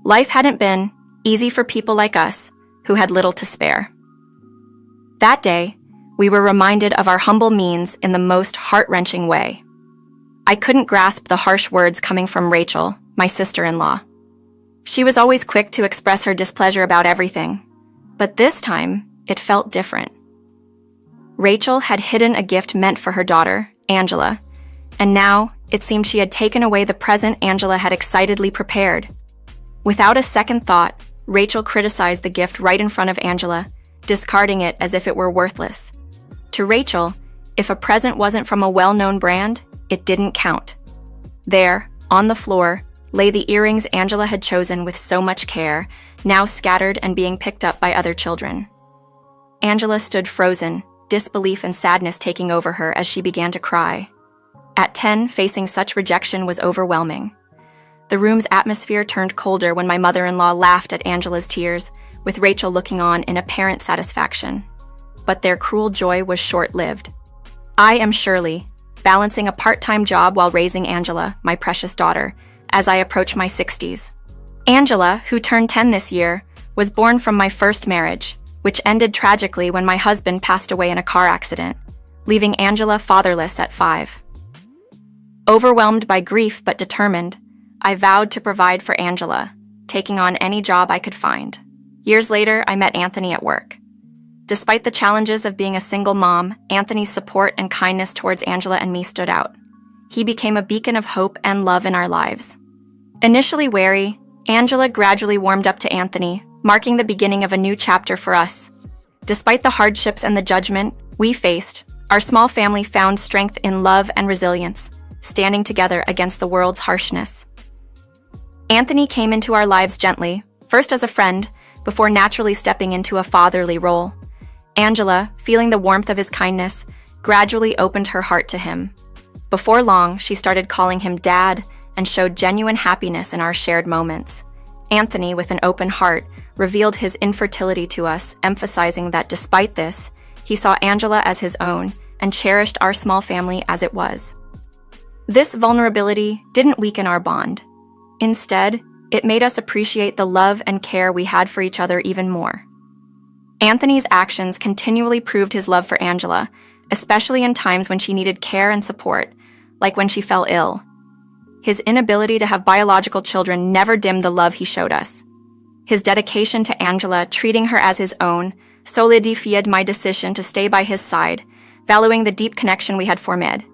Life hadn't been easy for people like us who had little to spare. That day, we were reminded of our humble means in the most heart-wrenching way. I couldn't grasp the harsh words coming from Rachel, my sister-in-law. She was always quick to express her displeasure about everything, but this time, it felt different. Rachel had hidden a gift meant for her daughter, Angela, and now it seemed she had taken away the present Angela had excitedly prepared. Without a second thought, Rachel criticized the gift right in front of Angela, discarding it as if it were worthless. To Rachel, if a present wasn't from a well-known brand, it didn't count. There, on the floor, lay the earrings Angela had chosen with so much care, now scattered and being picked up by other children. Angela stood frozen, disbelief and sadness taking over her as she began to cry. At 10, facing such rejection was overwhelming. The room's atmosphere turned colder when my mother-in-law laughed at Angela's tears, with Rachel looking on in apparent satisfaction. But their cruel joy was short-lived. I am Shirley, balancing a part-time job while raising Angela, my precious daughter, as I approach my 60s. Angela, who turned 10 this year, was born from my first marriage, which ended tragically when my husband passed away in a car accident, leaving Angela fatherless at 5. Overwhelmed by grief but determined, I vowed to provide for Angela, taking on any job I could find. Years later, I met Anthony at work. Despite the challenges of being a single mom, Anthony's support and kindness towards Angela and me stood out. He became a beacon of hope and love in our lives. Initially wary, Angela gradually warmed up to Anthony, marking the beginning of a new chapter for us. Despite the hardships and the judgment we faced, our small family found strength in love and resilience, standing together against the world's harshness. Anthony came into our lives gently, first as a friend, before naturally stepping into a fatherly role. Angela, feeling the warmth of his kindness, gradually opened her heart to him. Before long, she started calling him Dad and showed genuine happiness in our shared moments. Anthony, with an open heart, revealed his infertility to us, emphasizing that despite this, he saw Angela as his own and cherished our small family as it was. This vulnerability didn't weaken our bond. Instead, it made us appreciate the love and care we had for each other even more. Anthony's actions continually proved his love for Angela, especially in times when she needed care and support, like when she fell ill. His inability to have biological children never dimmed the love he showed us. His dedication to Angela, treating her as his own, solidified my decision to stay by his side, valuing the deep connection we had formed.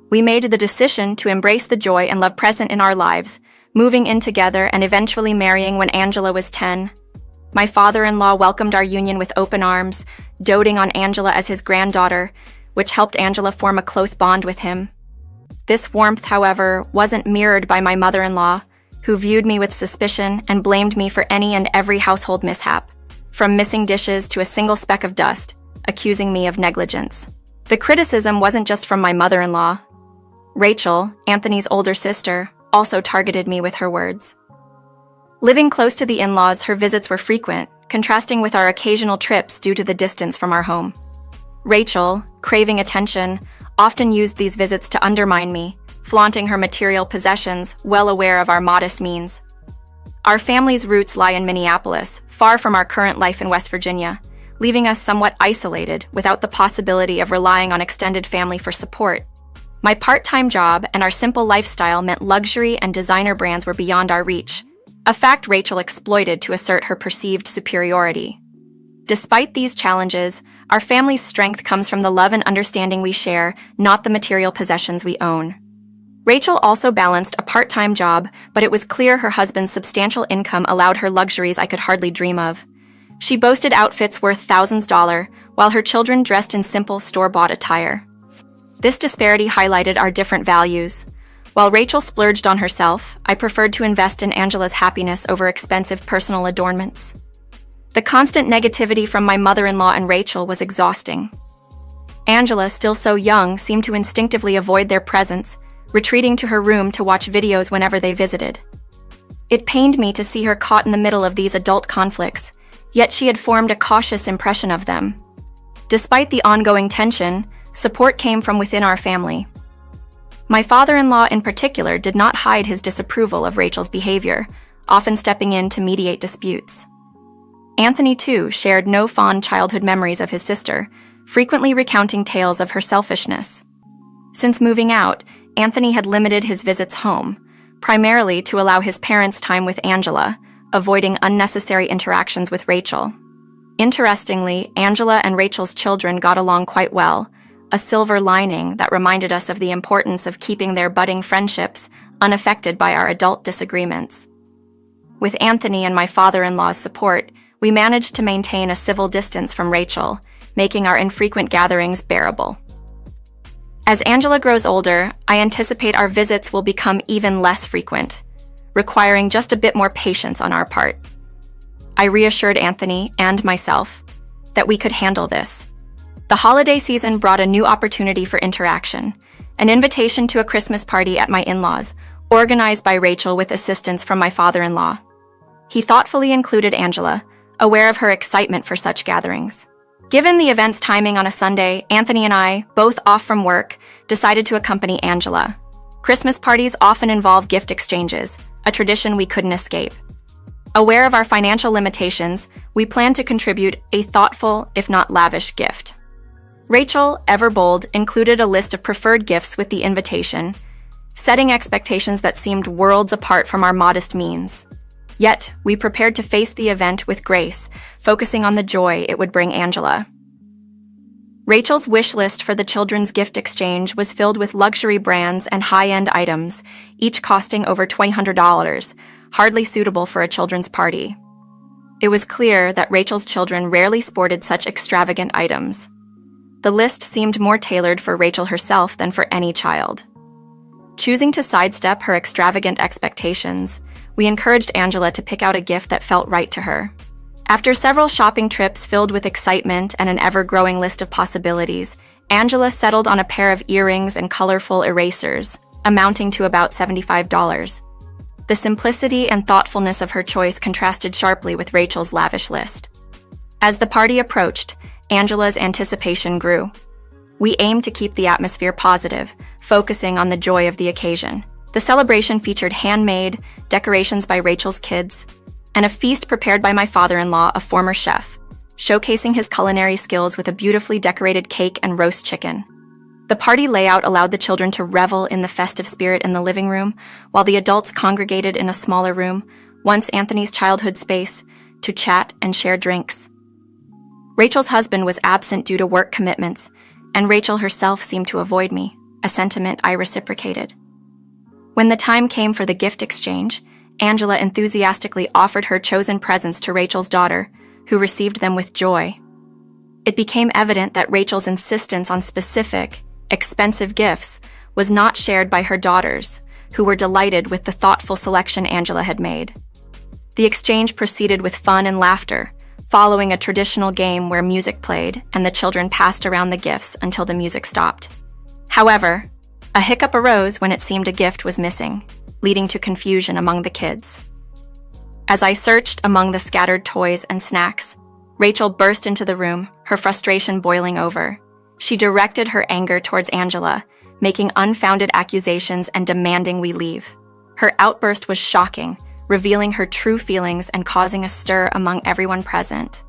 We made the decision to embrace the joy and love present in our lives, moving in together and eventually marrying when Angela was 10. My father-in-law welcomed our union with open arms, doting on Angela as his granddaughter, which helped Angela form a close bond with him. This warmth, however, wasn't mirrored by my mother-in-law, who viewed me with suspicion and blamed me for any and every household mishap, from missing dishes to a single speck of dust, accusing me of negligence. The criticism wasn't just from my mother-in-law. Rachel, Anthony's older sister, also targeted me with her words. Living close to the in-laws, her visits were frequent, contrasting with our occasional trips due to the distance from our home. Rachel, craving attention, often used these visits to undermine me, flaunting her material possessions, well aware of our modest means. Our family's roots lie in Minneapolis, far from our current life in West Virginia, leaving us somewhat isolated without the possibility of relying on extended family for support. My part-time job and our simple lifestyle meant luxury and designer brands were beyond our reach, a fact Rachel exploited to assert her perceived superiority. Despite these challenges, our family's strength comes from the love and understanding we share, not the material possessions we own. Rachel also balanced a part-time job, but it was clear her husband's substantial income allowed her luxuries I could hardly dream of. She boasted outfits worth thousands dollars, while her children dressed in simple store-bought attire. This disparity highlighted our different values. While Rachel splurged on herself, I preferred to invest in Angela's happiness over expensive personal adornments. The constant negativity from my mother-in-law and Rachel was exhausting. Angela, still so young, seemed to instinctively avoid their presence, retreating to her room to watch videos whenever they visited. It pained me to see her caught in the middle of these adult conflicts, yet she had formed a cautious impression of them. Despite the ongoing tension, support came from within our family. My father-in-law in particular did not hide his disapproval of Rachel's behavior, often stepping in to mediate disputes. Anthony, too, shared no fond childhood memories of his sister, frequently recounting tales of her selfishness. Since moving out, Anthony had limited his visits home, primarily to allow his parents time with Angela, avoiding unnecessary interactions with Rachel. Interestingly, Angela and Rachel's children got along quite well, a silver lining that reminded us of the importance of keeping their budding friendships unaffected by our adult disagreements. With Anthony and my father-in-law's support, we managed to maintain a civil distance from Rachel, making our infrequent gatherings bearable. As Angela grows older, I anticipate our visits will become even less frequent, requiring just a bit more patience on our part. I reassured Anthony and myself that we could handle this. The holiday season brought a new opportunity for interaction, an invitation to a Christmas party at my in-laws, organized by Rachel with assistance from my father-in-law. He thoughtfully included Angela, aware of her excitement for such gatherings. Given the event's timing on a Sunday, Anthony and I, both off from work, decided to accompany Angela. Christmas parties often involve gift exchanges, a tradition we couldn't escape. Aware of our financial limitations, we planned to contribute a thoughtful, if not lavish, gift. Rachel, ever bold, included a list of preferred gifts with the invitation, setting expectations that seemed worlds apart from our modest means. Yet, we prepared to face the event with grace, focusing on the joy it would bring Angela. Rachel's wish list for the children's gift exchange was filled with luxury brands and high-end items, each costing over $200, hardly suitable for a children's party. It was clear that Rachel's children rarely sported such extravagant items. The list seemed more tailored for Rachel herself than for any child. Choosing to sidestep her extravagant expectations, we encouraged Angela to pick out a gift that felt right to her. After several shopping trips filled with excitement and an ever-growing list of possibilities, Angela settled on a pair of earrings and colorful erasers, amounting to about $75. The simplicity and thoughtfulness of her choice contrasted sharply with Rachel's lavish list. As the party approached, Angela's anticipation grew. We aimed to keep the atmosphere positive, focusing on the joy of the occasion. The celebration featured handmade, decorations by Rachel's kids, and a feast prepared by my father-in-law, a former chef, showcasing his culinary skills with a beautifully decorated cake and roast chicken. The party layout allowed the children to revel in the festive spirit in the living room, while the adults congregated in a smaller room, once Anthony's childhood space, to chat and share drinks. Rachel's husband was absent due to work commitments, and Rachel herself seemed to avoid me, a sentiment I reciprocated. When the time came for the gift exchange, Angela enthusiastically offered her chosen presents to Rachel's daughter, who received them with joy. It became evident that Rachel's insistence on specific, expensive gifts was not shared by her daughters, who were delighted with the thoughtful selection Angela had made. The exchange proceeded with fun and laughter, following a traditional game where music played and the children passed around the gifts until the music stopped. However, a hiccup arose when it seemed a gift was missing, leading to confusion among the kids. As I searched among the scattered toys and snacks, Rachel burst into the room, her frustration boiling over. She directed her anger towards Angela, making unfounded accusations and demanding we leave. Her outburst was shocking, revealing her true feelings and causing a stir among everyone present.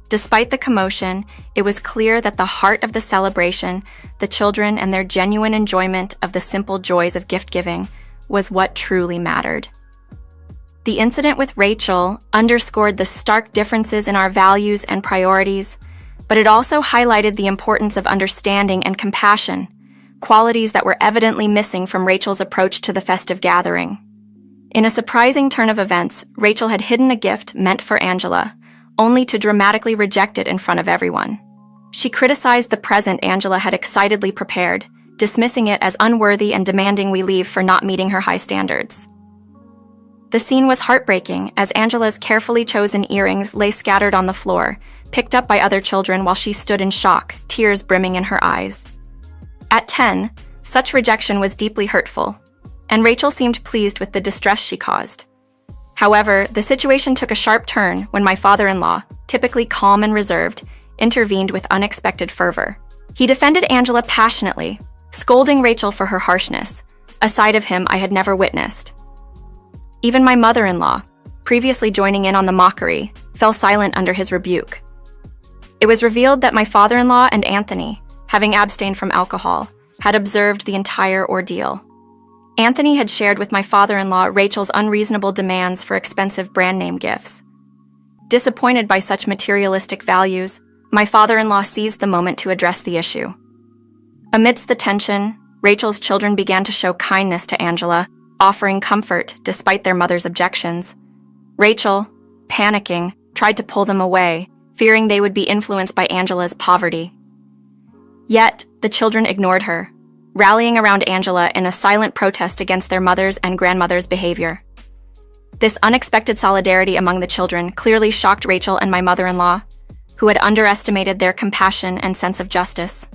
Despite the commotion, it was clear that the heart of the celebration, the children and their genuine enjoyment of the simple joys of gift-giving, was what truly mattered. The incident with Rachel underscored the stark differences in our values and priorities, but it also highlighted the importance of understanding and compassion, qualities that were evidently missing from Rachel's approach to the festive gathering. In a surprising turn of events, Rachel had hidden a gift meant for Angela, only to dramatically reject it in front of everyone. She criticized the present Angela had excitedly prepared, dismissing it as unworthy and demanding we leave for not meeting her high standards. The scene was heartbreaking as Angela's carefully chosen earrings lay scattered on the floor, picked up by other children while she stood in shock, tears brimming in her eyes. At 10, such rejection was deeply hurtful, and Rachel seemed pleased with the distress she caused. However, the situation took a sharp turn when my father-in-law, typically calm and reserved, intervened with unexpected fervor. He defended Angela passionately, scolding Rachel for her harshness, a side of him I had never witnessed. Even my mother-in-law, previously joining in on the mockery, fell silent under his rebuke. It was revealed that my father-in-law and Anthony, having abstained from alcohol, had observed the entire ordeal. Anthony had shared with my father-in-law Rachel's unreasonable demands for expensive brand name gifts. Disappointed by such materialistic values, my father-in-law seized the moment to address the issue. Amidst the tension, Rachel's children began to show kindness to Angela, offering comfort despite their mother's objections. Rachel, panicking, tried to pull them away, fearing they would be influenced by Angela's poverty. Yet, the children ignored her, rallying around Angela in a silent protest against their mother's and grandmother's behavior. This unexpected solidarity among the children clearly shocked Rachel and my mother-in-law, who had underestimated their compassion and sense of justice.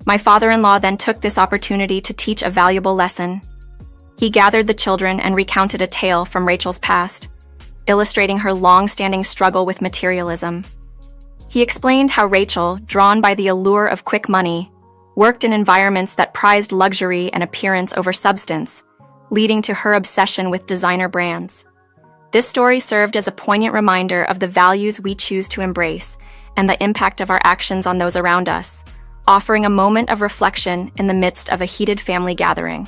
My father-in-law then took this opportunity to teach a valuable lesson. He gathered the children and recounted a tale from Rachel's past, illustrating her long-standing struggle with materialism. He explained how Rachel, drawn by the allure of quick money, worked in environments that prized luxury and appearance over substance, leading to her obsession with designer brands. This story served as a poignant reminder of the values we choose to embrace and the impact of our actions on those around us, offering a moment of reflection in the midst of a heated family gathering.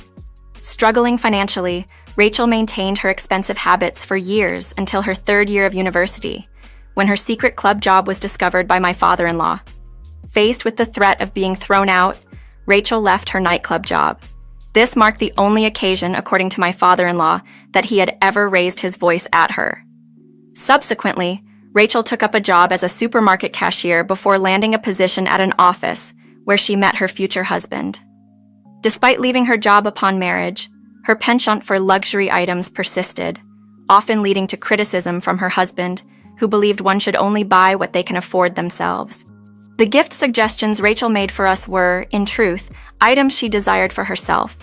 Struggling financially, Rachel maintained her expensive habits for years until her third year of university, when her secret club job was discovered by my father-in-law. Faced with the threat of being thrown out, Rachel left her nightclub job. This marked the only occasion, according to my father-in-law, that he had ever raised his voice at her. Subsequently, Rachel took up a job as a supermarket cashier before landing a position at an office where she met her future husband. Despite leaving her job upon marriage, her penchant for luxury items persisted, often leading to criticism from her husband, who believed one should only buy what they can afford themselves. The gift suggestions Rachel made for us were, in truth, items she desired for herself.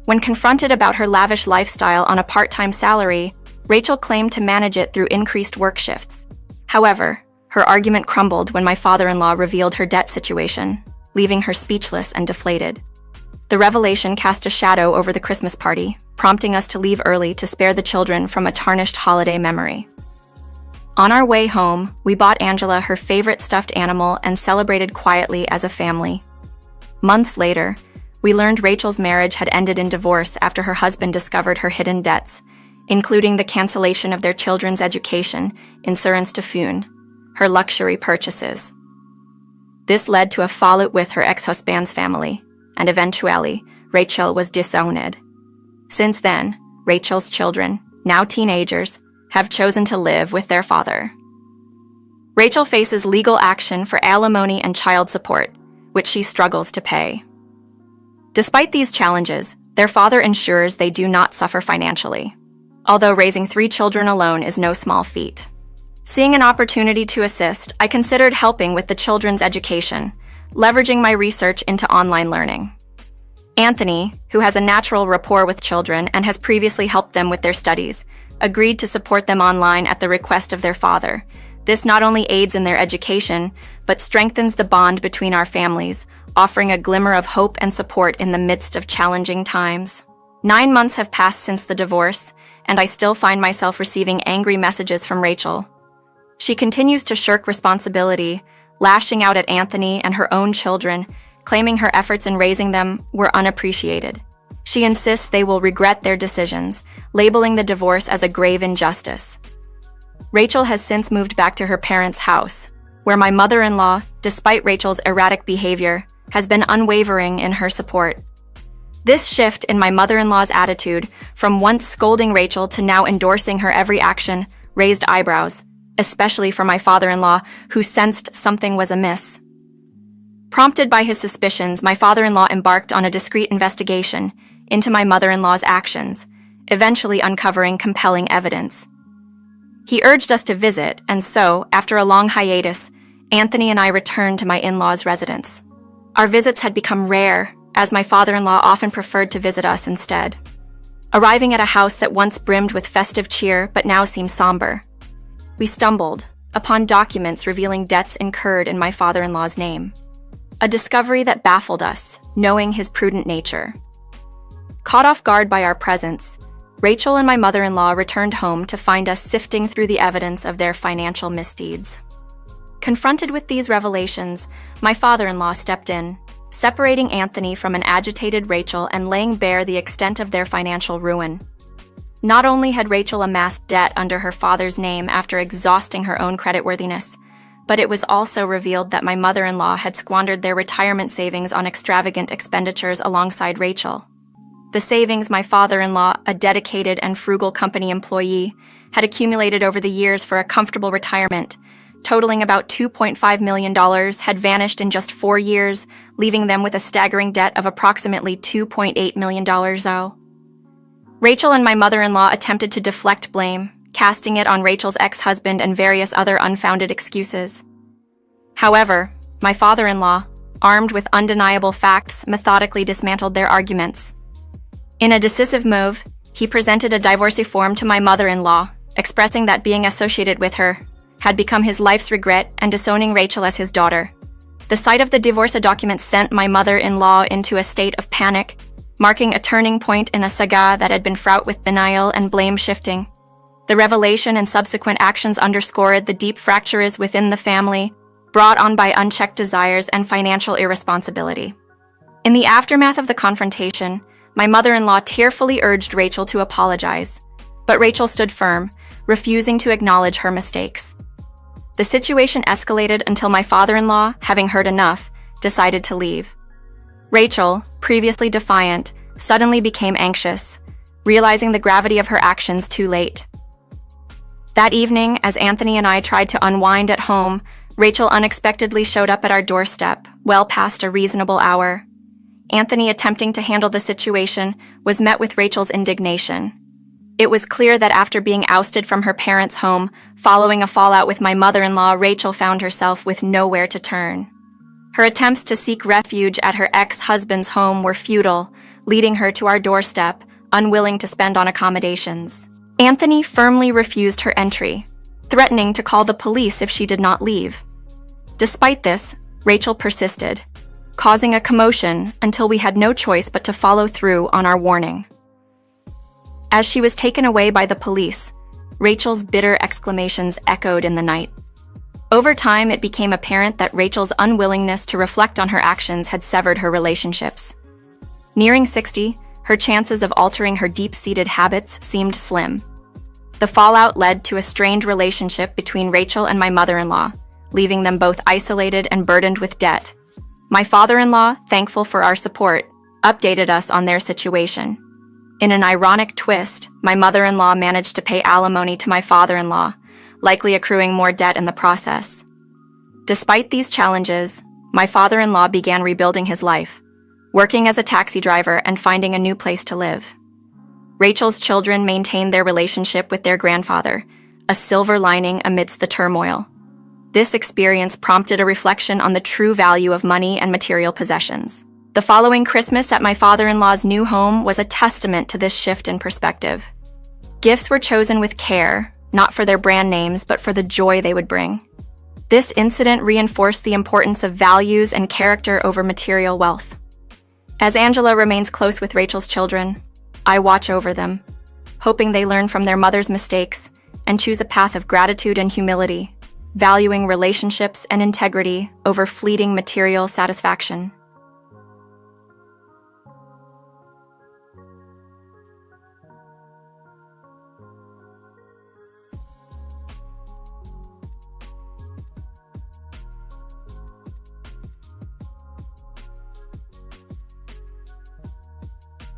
When confronted about her lavish lifestyle on a part-time salary, Rachel claimed to manage it through increased work shifts. However, her argument crumbled when my father-in-law revealed her debt situation, leaving her speechless and deflated. The revelation cast a shadow over the Christmas party, prompting us to leave early to spare the children from a tarnished holiday memory. On our way home, we bought Angela her favorite stuffed animal and celebrated quietly as a family. Months later, we learned Rachel's marriage had ended in divorce after her husband discovered her hidden debts, including the cancellation of their children's education in Foon, her luxury purchases. This led to a fallout with her ex-husband's family, and eventually, Rachel was disowned. Since then, Rachel's children, now teenagers, have chosen to live with their father. Rachel faces legal action for alimony and child support, which she struggles to pay. Despite these challenges, their father ensures they do not suffer financially, although raising 3 children alone is no small feat. Seeing an opportunity to assist, I considered helping with the children's education, leveraging my research into online learning. Anthony, who has a natural rapport with children and has previously helped them with their studies, agreed to support them online at the request of their father. This not only aids in their education, but strengthens the bond between our families, offering a glimmer of hope and support in the midst of challenging times. 9 months have passed since the divorce, and I still find myself receiving angry messages from Rachel. She continues to shirk responsibility, lashing out at Anthony and her own children, claiming her efforts in raising them were unappreciated. She insists they will regret their decisions, labeling the divorce as a grave injustice. Rachel has since moved back to her parents' house, where my mother-in-law, despite Rachel's erratic behavior, has been unwavering in her support. This shift in my mother-in-law's attitude, from once scolding Rachel to now endorsing her every action, raised eyebrows, especially for my father-in-law, who sensed something was amiss. Prompted by his suspicions, my father-in-law embarked on a discreet investigation into my mother-in-law's actions, eventually uncovering compelling evidence. He urged us to visit, and so, after a long hiatus, Anthony and I returned to my in-laws' residence. Our visits had become rare, as my father-in-law often preferred to visit us instead. Arriving at a house that once brimmed with festive cheer but now seemed somber, we stumbled upon documents revealing debts incurred in my father-in-law's name. A discovery that baffled us, knowing his prudent nature. Caught off guard by our presence, Rachel and my mother-in-law returned home to find us sifting through the evidence of their financial misdeeds. Confronted with these revelations, my father-in-law stepped in, separating Anthony from an agitated Rachel and laying bare the extent of their financial ruin. Not only had Rachel amassed debt under her father's name after exhausting her own creditworthiness, but it was also revealed that my mother-in-law had squandered their retirement savings on extravagant expenditures alongside Rachel. The savings my father-in-law, a dedicated and frugal company employee, had accumulated over the years for a comfortable retirement, totaling about $2.5 million, had vanished in just 4 years, leaving them with a staggering debt of approximately $2.8 million. Rachel and my mother-in-law attempted to deflect blame, casting it on Rachel's ex-husband and various other unfounded excuses. However, my father-in-law, armed with undeniable facts, methodically dismantled their arguments. In a decisive move, he presented a divorce form to my mother-in-law, expressing that being associated with her had become his life's regret and disowning Rachel as his daughter. The sight of the divorce document sent my mother-in-law into a state of panic, marking a turning point in a saga that had been fraught with denial and blame shifting. The revelation and subsequent actions underscored the deep fractures within the family, brought on by unchecked desires and financial irresponsibility. In the aftermath of the confrontation, my mother-in-law tearfully urged Rachel to apologize, but Rachel stood firm, refusing to acknowledge her mistakes. The situation escalated until my father-in-law, having heard enough, decided to leave. Rachel, previously defiant, suddenly became anxious, realizing the gravity of her actions too late. That evening, as Anthony and I tried to unwind at home, Rachel unexpectedly showed up at our doorstep, well past a reasonable hour. Anthony, attempting to handle the situation, was met with Rachel's indignation. It was clear that after being ousted from her parents' home, following a fallout with my mother-in-law, Rachel found herself with nowhere to turn. Her attempts to seek refuge at her ex-husband's home were futile, leading her to our doorstep, unwilling to spend on accommodations. Anthony firmly refused her entry, threatening to call the police if she did not leave. Despite this, Rachel persisted, causing a commotion until we had no choice but to follow through on our warning. As she was taken away by the police, Rachel's bitter exclamations echoed in the night. Over time, it became apparent that Rachel's unwillingness to reflect on her actions had severed her relationships. Nearing 60, her chances of altering her deep-seated habits seemed slim. The fallout led to a strained relationship between Rachel and my mother-in-law, leaving them both isolated and burdened with debt. My father-in-law, thankful for our support, updated us on their situation. In an ironic twist, my mother-in-law managed to pay alimony to my father-in-law, likely accruing more debt in the process. Despite these challenges, my father-in-law began rebuilding his life, working as a taxi driver and finding a new place to live. Rachel's children maintained their relationship with their grandfather, a silver lining amidst the turmoil. This experience prompted a reflection on the true value of money and material possessions. The following Christmas at my father-in-law's new home was a testament to this shift in perspective. Gifts were chosen with care, not for their brand names, but for the joy they would bring. This incident reinforced the importance of values and character over material wealth. As Angela remains close with Rachel's children, I watch over them, hoping they learn from their mother's mistakes and choose a path of gratitude and humility, valuing relationships and integrity over fleeting material satisfaction.